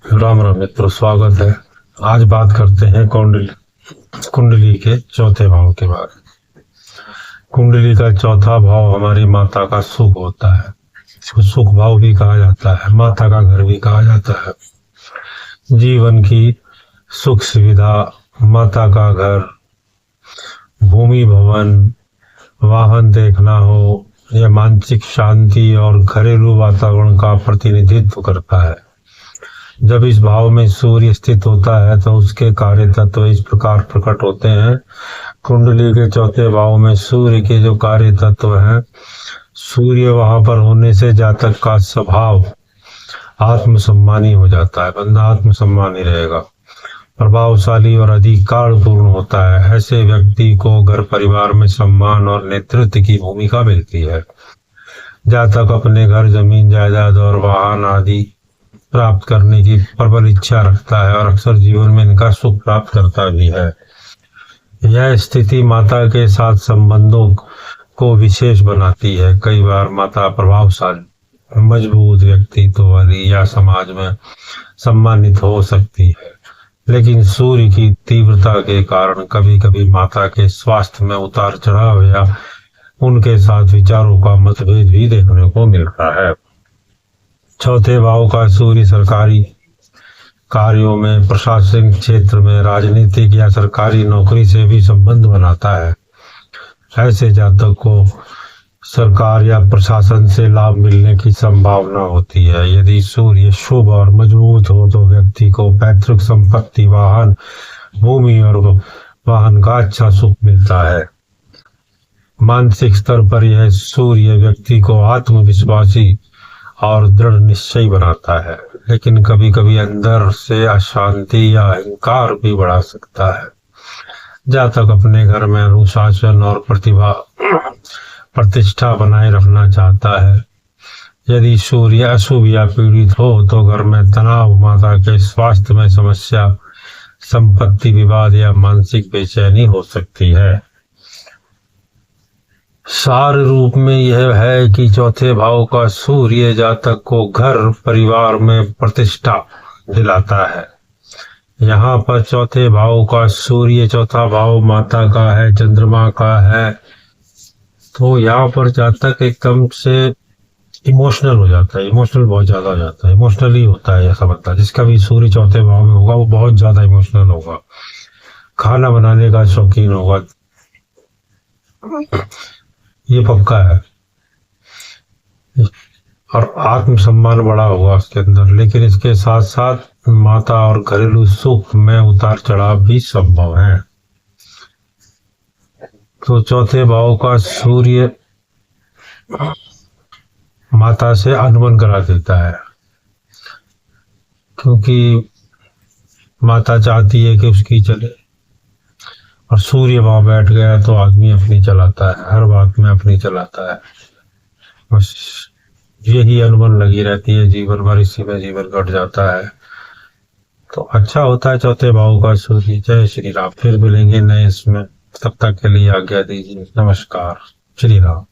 राम राम मित्रों, स्वागत है। आज बात करते हैं कुंडली के चौथे भाव के बारे में। कुंडली का चौथा भाव हमारी माता का सुख होता है। इसको सुख भाव भी कहा जाता है, माता का घर भी कहा जाता है। जीवन की सुख सुविधा, माता का घर, भूमि भवन, वाहन देखना हो, यह मानसिक शांति और घरेलू वातावरण का प्रतिनिधित्व करता है। जब इस भाव में सूर्य स्थित होता है तो उसके कार्य तत्व इस प्रकार प्रकट होते हैं। कुंडली के चौथे भाव में सूर्य के जो कार्य तत्व हैं, सूर्य वहां पर होने से जातक का स्वभाव आत्मसम्मानी हो जाता है। बंदा आत्मसम्मानी रहेगा, प्रभावशाली और अधिकारपूर्ण होता है। ऐसे व्यक्ति को घर परिवार में सम्मान और नेतृत्व की भूमिका मिलती है। जातक अपने घर, जमीन जायदाद और वाहन आदि प्राप्त करने की प्रबल इच्छा रखता है और अक्सर जीवन में इनका सुख प्राप्त करता भी है। यह स्थिति माता के साथ संबंधों को विशेष बनाती है। कई बार माता प्रभावशाली, मजबूत व्यक्तित्व वाली या समाज में सम्मानित हो सकती है, लेकिन सूर्य की तीव्रता के कारण कभी कभी माता के स्वास्थ्य में उतार चढ़ाव या उनके साथ विचारों का मतभेद भी देखने को मिलता है। चौथे भाव का सूर्य सरकारी कार्यों में, प्रशासनिक क्षेत्र में, राजनीतिक या सरकारी नौकरी से भी संबंध बनाता है। ऐसे जातक को सरकार या प्रशासन से लाभ मिलने की संभावना होती है। यदि सूर्य शुभ और मजबूत हो तो व्यक्ति को पैतृक संपत्ति, वाहन, भूमि और वाहन का अच्छा सुख मिलता है। मानसिक स्तर पर यह सूर्य व्यक्ति को आत्मविश्वासी और दृढ़ निश्चय बनाता है, लेकिन कभी कभी अंदर से अशांति या अहंकार भी बढ़ा सकता है। जातक अपने घर में अनुशासन और प्रतिष्ठा बनाए रखना चाहता है। यदि सूर्य अशुभ या पीड़ित हो तो घर में तनाव, माता के स्वास्थ्य में समस्या, संपत्ति विवाद या मानसिक बेचैनी हो सकती है। सार रूप में यह है कि चौथे भाव का सूर्य जातक को घर परिवार में प्रतिष्ठा दिलाता है। यहाँ पर चौथे भाव का सूर्य, चौथा भाव माता का है, चंद्रमा का है, तो यहाँ पर जातक एकदम से इमोशनल हो जाता है। इमोशनल बहुत ज्यादा हो जाता है, इमोशनली होता है ऐसा बंदा। जिसका भी सूर्य चौथे भाव में होगा वो बहुत ज्यादा इमोशनल होगा, खाना बनाने का शौकीन होगा, ये पक्का है। और आत्मसम्मान बड़ा होगा उसके अंदर। लेकिन इसके साथ साथ माता और घरेलू सुख में उतार चढ़ाव भी संभव है। तो चौथे भाव का सूर्य माता से अनबन करा देता है, क्योंकि माता चाहती है कि उसकी चले, और सूर्य वहां बैठ गया तो आदमी अपनी चलाता है, हर बात में अपनी चलाता है। बस यही अनबन लगी रहती है जीवन भर, इसी में जीवन कट जाता है। तो अच्छा होता है चौथे भाव का सूर्य। जय श्री राम। फिर मिलेंगे नए इसमें, तब तक के लिए आज्ञा दीजिए। नमस्कार। श्री राम।